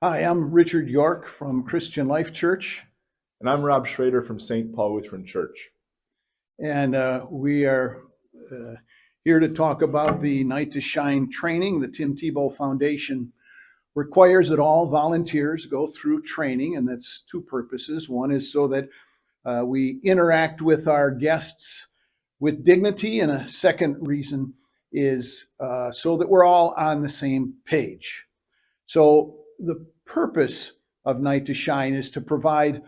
Hi, I'm Richard York from Christian Life Church. And I'm Rob Schrader from St. Paul Lutheran Church. And we are here to talk about the Night to Shine training. The Tim Tebow Foundation requires that all volunteers go through training, and that's two purposes. One is so that we interact with our guests with dignity, and a second reason is so that we're all on the same page. So the purpose of Night to Shine is to provide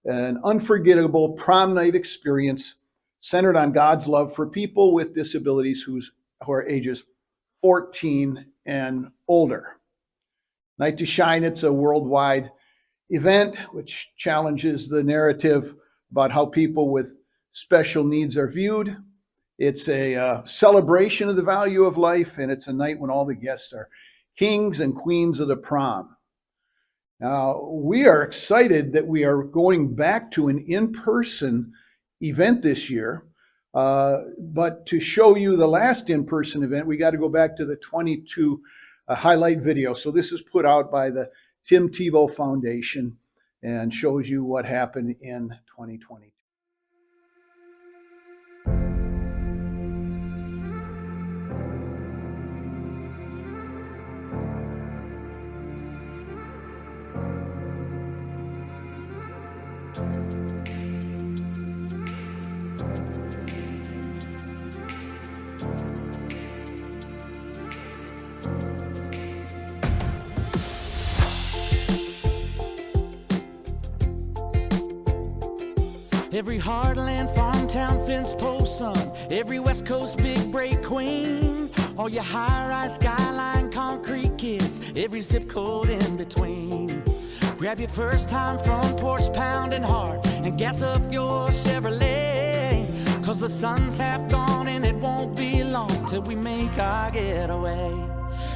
an unforgettable prom night experience centered on God's love for people with disabilities who are ages 14 and older. Night to Shine, it's a worldwide event which challenges the narrative about how people with special needs are viewed. It's a celebration of the value of life, and it's a night when all the guests are kings and queens of the prom. Now, we are excited that we are going back to an in-person event this year, but to show you the last in-person event, we got to go back to the 22 highlight video. So this is put out by the Tim Tebow Foundation and shows you what happened in 2020. Every heartland, farm town, fence post son, every West Coast big break queen, all your high-rise skyline concrete kids, every zip code in between. Grab your first time front porch pounding hard and gas up your Chevrolet, cause the sun's half gone and it won't be long till we make our getaway.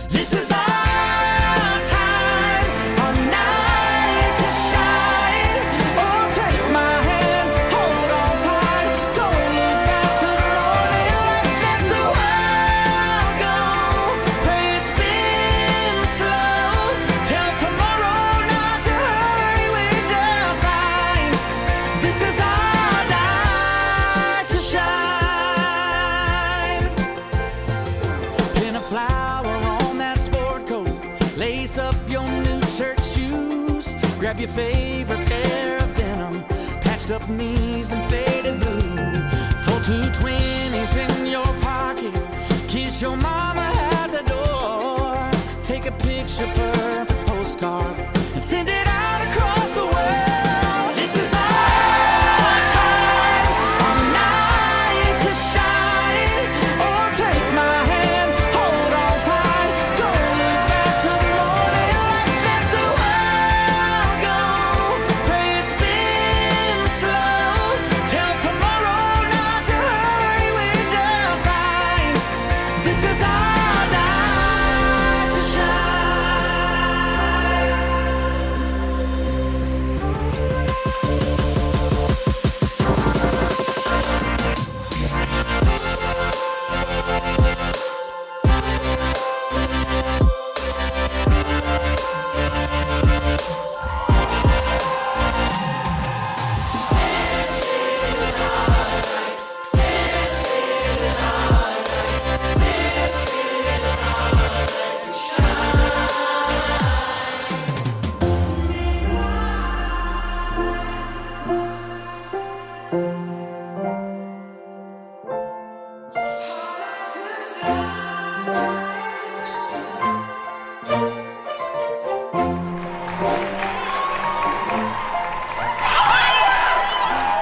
This is our time, our night to shine. Oh, take my hand, hold on tight, don't look back to the morning light. Let the world go, pray it spin slow. Tell tomorrow not to hurry, we're just fine. This is our night to shine. Pin a flower on that sport coat, lace up your new church shoes, grab your favorite pair of denim, patched up knees and faded blue. Throw 220s in your pocket, kiss your mama at the door, take a picture perfect postcard and send it out across the world. This is our time, our night to shine. Oh, take my hand, hold on tight, don't look back to the morning light. Let the world go, pray it spin slow. Tell tomorrow not to hurry, we're just fine. This is our night to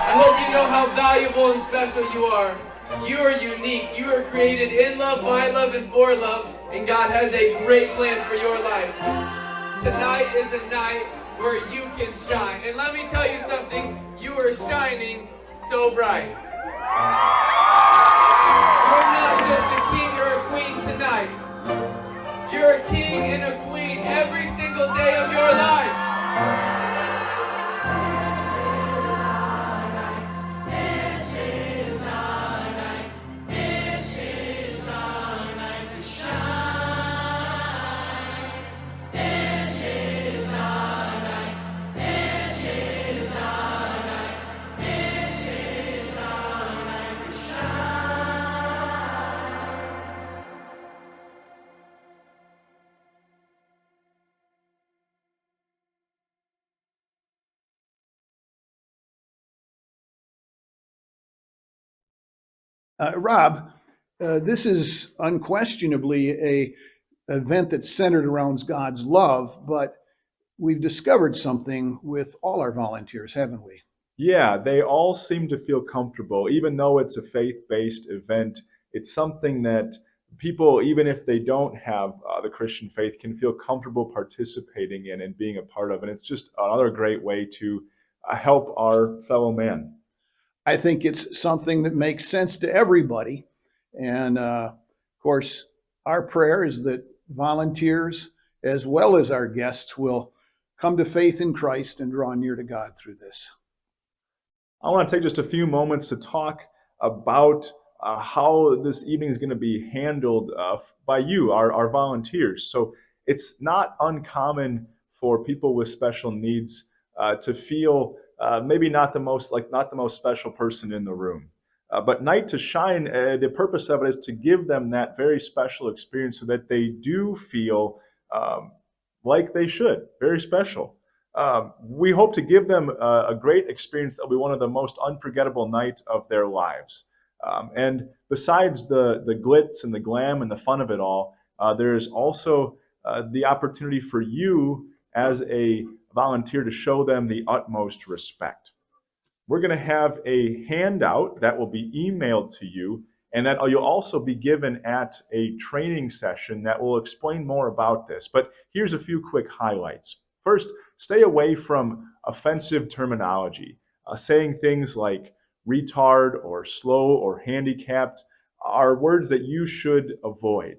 I hope you know how valuable and special you are. You are unique. You are created in love, by love, and for love, and God has a great plan for your life. Tonight is a night where you can shine. And let me tell you something, you are shining so bright. You're not just a king or a queen tonight. You're a king and a queen every single day of your life. shine. This is our Rob, this is unquestionably a event that's centered around God's love, but we've discovered something with all our volunteers, haven't we? Yeah, they all seem to feel comfortable, even though it's a faith-based event. It's something that people, even if they don't have the Christian faith, can feel comfortable participating in and being a part of. And it's just another great way to help our fellow man. I think it's something that makes sense to everybody. And of course, our prayer is that volunteers, as well as our guests, will come to faith in Christ and draw near to God through this. I want to take just a few moments to talk about how this evening is going to be handled by you, our volunteers. So it's not uncommon for people with special needs to feel maybe not the most special person in the room. But Night to Shine, the purpose of it is to give them that very special experience so that they do feel like they should, very special. We hope to give them a great experience that will be one of the most unforgettable nights of their lives. And besides the glitz and the glam and the fun of it all, there is also the opportunity for you as a volunteer to show them the utmost respect. We're going to have a handout that will be emailed to you, and that you'll also be given at a training session that will explain more about this. But here's a few quick highlights. First, stay away from offensive terminology. Saying things like retard or slow or handicapped are words that you should avoid.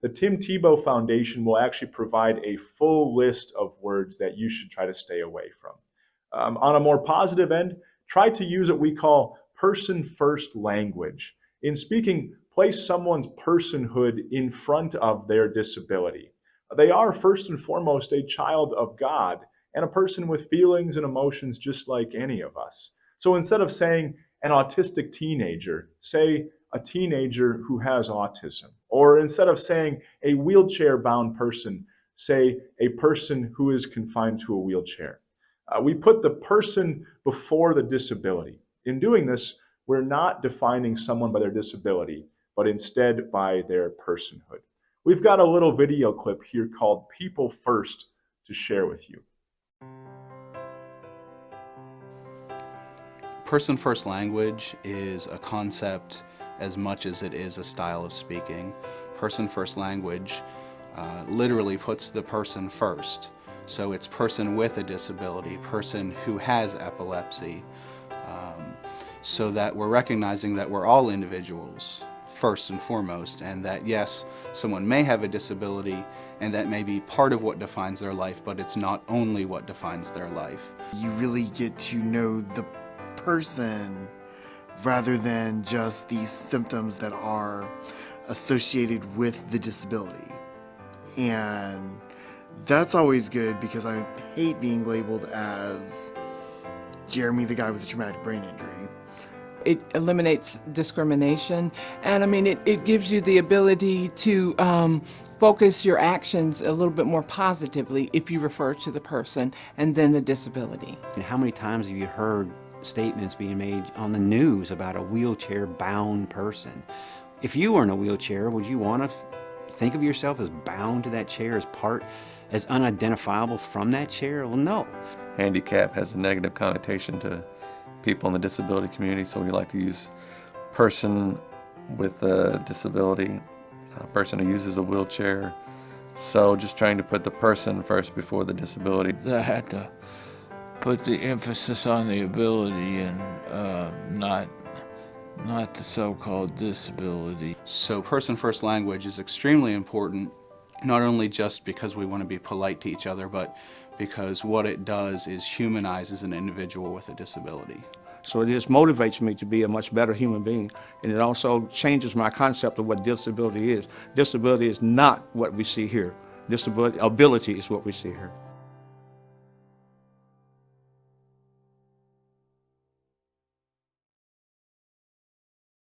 The Tim Tebow Foundation will actually provide a full list of words that you should try to stay away from. On a more positive end, try to use what we call person-first language. In speaking, place someone's personhood in front of their disability. They are first and foremost a child of God and a person with feelings and emotions just like any of us. So instead of saying an autistic teenager, say a teenager who has autism. Or instead of saying a wheelchair-bound person, say a person who is confined to a wheelchair. We put the person before the disability. In doing this, we're not defining someone by their disability, but instead by their personhood. We've got a little video clip here called People First to share with you. Person-first language is a concept as much as it is a style of speaking. Person-first language literally puts the person first. So it's person with a disability, person who has epilepsy, so that we're recognizing that we're all individuals first and foremost, and that yes, someone may have a disability and that may be part of what defines their life, but it's not only what defines their life. You really get to know the person rather than just these symptoms that are associated with the disability. And that's always good because I hate being labeled as Jeremy, the guy with a traumatic brain injury. It eliminates discrimination, and I mean, it gives you the ability to focus your actions a little bit more positively if you refer to the person and then the disability. And how many times have you heard statements being made on the news about a wheelchair-bound person? If you were in a wheelchair, would you want to think of yourself as bound to that chair, as unidentifiable from that chair? Well, no. Handicap has a negative connotation to people in the disability community, so we like to use person with a disability, a person who uses a wheelchair. So just trying to put the person first before the disability. I had to put the emphasis on the ability and not the so-called disability. So person-first language is extremely important, not only just because we want to be polite to each other, but because what it does is humanizes an individual with a disability. So it just motivates me to be a much better human being, and it also changes my concept of what disability is. Disability is not what we see here. Ability is what we see here.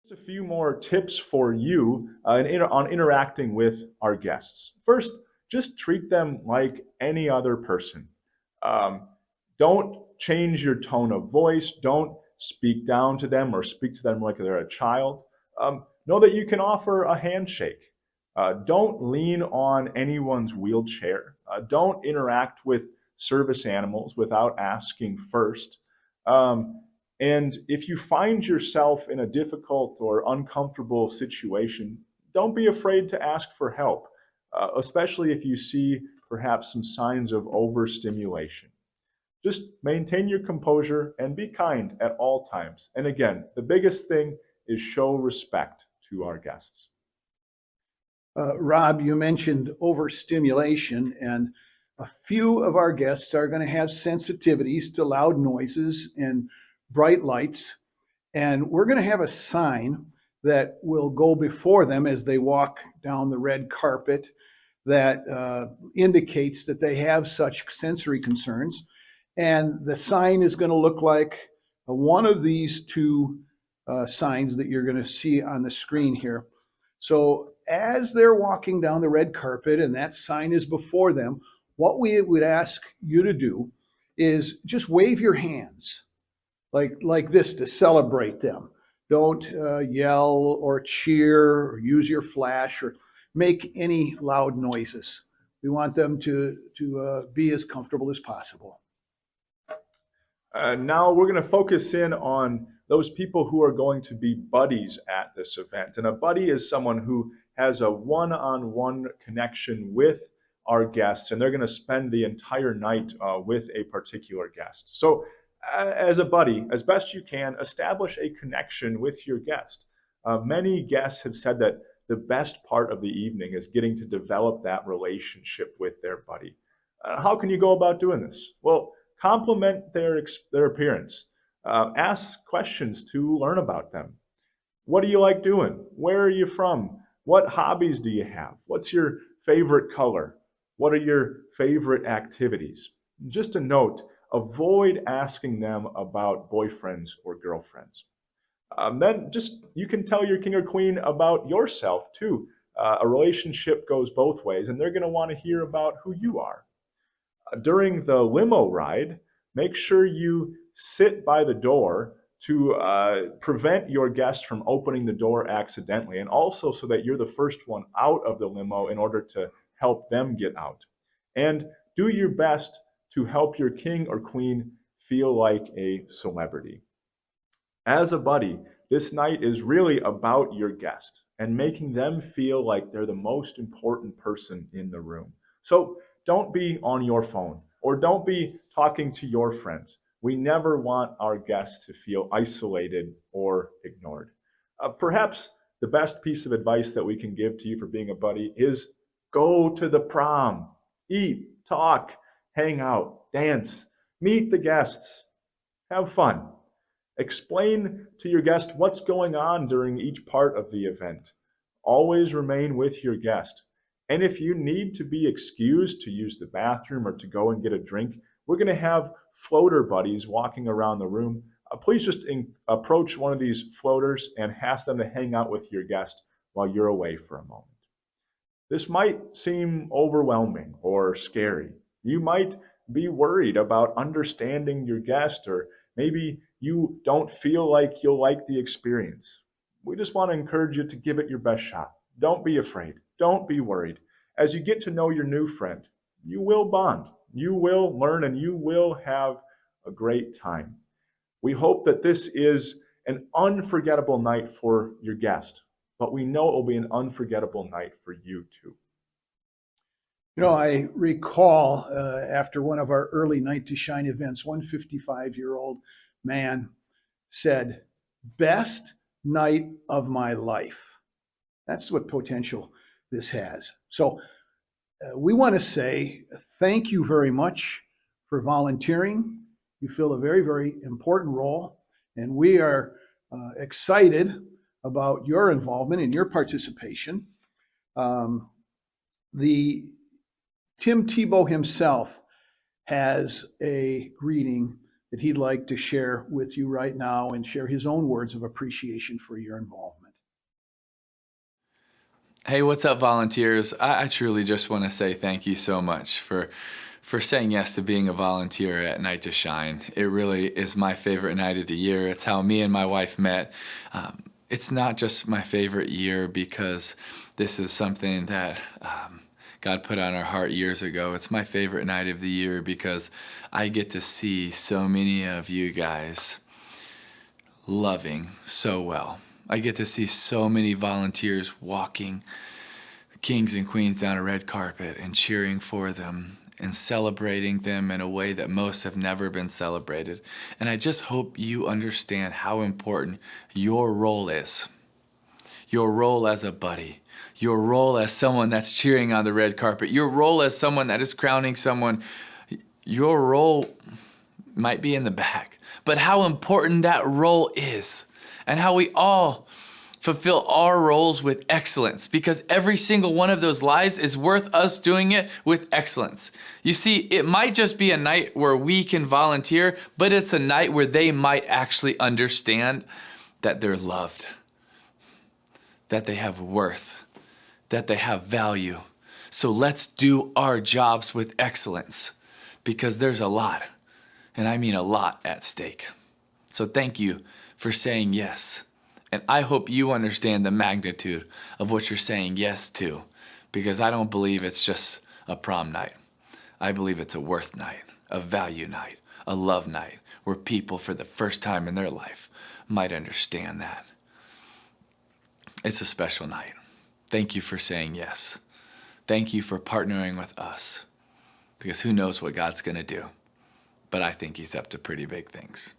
Just a few more tips for you on interacting with our guests. First, just treat them like any other person. Don't change your tone of voice. Don't speak down to them or speak to them like they're a child. Know that you can offer a handshake. Don't lean on anyone's wheelchair. Don't interact with service animals without asking first. And if you find yourself in a difficult or uncomfortable situation, don't be afraid to ask for help, especially if you see perhaps some signs of overstimulation. Just maintain your composure and be kind at all times. And again, the biggest thing is show respect to our guests. Rob, you mentioned overstimulation, and a few of our guests are going to have sensitivities to loud noises and bright lights. And we're going to have a sign that will go before them as they walk down the red carpet that indicates that they have such sensory concerns. And the sign is going to look like one of these two signs that you're going to see on the screen here. So as they're walking down the red carpet and that sign is before them, what we would ask you to do is just wave your hands like this to celebrate them. Don't yell or cheer or use your flash or make any loud noises. We want them to be as comfortable as possible. Now we're going to focus in on those people who are going to be buddies at this event. And a buddy is someone who has a one-on-one connection with our guests, and they're going to spend the entire night with a particular guest. So as a buddy, as best you can, establish a connection with your guest. Many guests have said that the best part of the evening is getting to develop that relationship with their buddy. How can you go about doing this? Well, compliment their appearance. Ask questions to learn about them. What do you like doing? Where are you from? What hobbies do you have? What's your favorite color? What are your favorite activities? Just a note, avoid asking them about boyfriends or girlfriends. Then you can tell your king or queen about yourself too. A relationship goes both ways, and they're going to want to hear about who you are. During the limo ride, make sure you sit by the door to prevent your guests from opening the door accidentally, and also so that you're the first one out of the limo in order to help them get out. And do your best to help your king or queen feel like a celebrity. As a buddy, this night is really about your guest and making them feel like they're the most important person in the room. So don't be on your phone or don't be talking to your friends. We never want our guests to feel isolated or ignored. Perhaps the best piece of advice that we can give to you for being a buddy is go to the prom, eat, talk, hang out, dance, meet the guests, have fun. Explain to your guest what's going on during each part of the event. Always remain with your guest. And if you need to be excused to use the bathroom or to go and get a drink, we're going to have floater buddies walking around the room. Please just approach one of these floaters and ask them to hang out with your guest while you're away for a moment. This might seem overwhelming or scary. You might be worried about understanding your guest, or maybe you don't feel like you'll like the experience. We just want to encourage you to give it your best shot. Don't be afraid. Don't be worried. As you get to know your new friend, you will bond, you will learn, and you will have a great time. We hope that this is an unforgettable night for your guest, but we know it will be an unforgettable night for you too. You know, I recall after one of our early Night to Shine events, one 55-year-old man said, "Best night of my life." That's what potential this has. So we want to say thank you very much for volunteering. You fill a very, very important role, and we are excited about your involvement and your participation. Tim Tebow himself has a greeting that he'd like to share with you right now and share his own words of appreciation for your involvement. Hey, what's up, volunteers? I truly just want to say thank you so much for saying yes to being a volunteer at Night to Shine. It really is my favorite night of the year. It's how me and my wife met. it's not just my favorite year because this is something that God put on our heart years ago. It's my favorite night of the year because I get to see so many of you guys loving so well. I get to see so many volunteers walking kings and queens down a red carpet and cheering for them and celebrating them in a way that most have never been celebrated. And I just hope you understand how important your role is. Your role as a buddy, your role as someone that's cheering on the red carpet, your role as someone that is crowning someone. Your role might be in the back, but how important that role is and how we all fulfill our roles with excellence, because every single one of those lives is worth us doing it with excellence. You see, it might just be a night where we can volunteer, but it's a night where they might actually understand that they're loved, that they have worth, that they have value. So let's do our jobs with excellence, because there's a lot, and I mean a lot, at stake. So thank you for saying yes. And I hope you understand the magnitude of what you're saying yes to, because I don't believe it's just a prom night. I believe it's a worth night, a value night, a love night, where people for the first time in their life might understand that. It's a special night. Thank you for saying yes. Thank you for partnering with us, because who knows what God's gonna do, but I think he's up to pretty big things.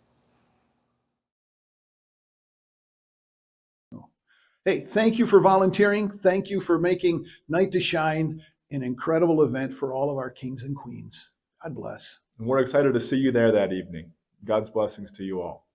Hey, thank you for volunteering. Thank you for making Night to Shine an incredible event for all of our kings and queens. God bless. And we're excited to see you there that evening. God's blessings to you all.